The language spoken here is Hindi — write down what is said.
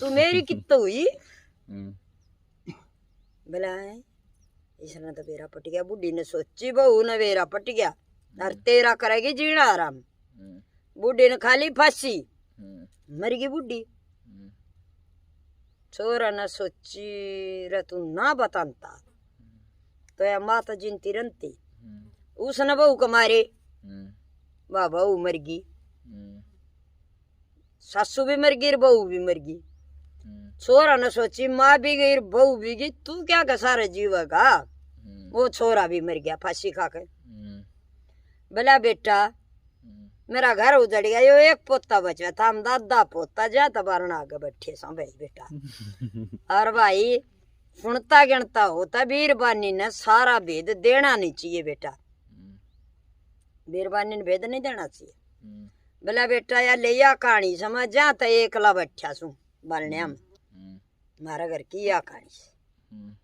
तू मेरी कित्तो हुई बोला है इसने तो बेरा पट गया। बुढ़ी ने सोची बहू ने बेरा पट गया और तेरा करेगी जीना आराम। बुढ़ी ने खाली फांसी मर गई बुढ़ी। छोरा ने सोची रे तू ना बताता तो या माता जिनती रंती उसने बहू को मारे वाह बहू मर गई। सासू भी मर गई बहू भी मर गई। छोरा ने सोची माँ भी गई बहू भी गई तू क्या का सारा जीवेगा। वो छोरा भी मर गया फांसी खाकर। बोला बेटा मेरा घर उजड़ गया यो एक पोता बचा था हम दादा पोता जा तबारण आगे बैठे सा भाई बेटा। और भाई सुनता गिनता होता बीरबानी ने सारा भेद देना नहीं चाहिए बेटा। बीरबानी ने भेद नहीं देना चाहिए। बोला बेटा या ले या कहानी समझ जा तो एकला बैठा सू बालने में मारा घर की या कहानी।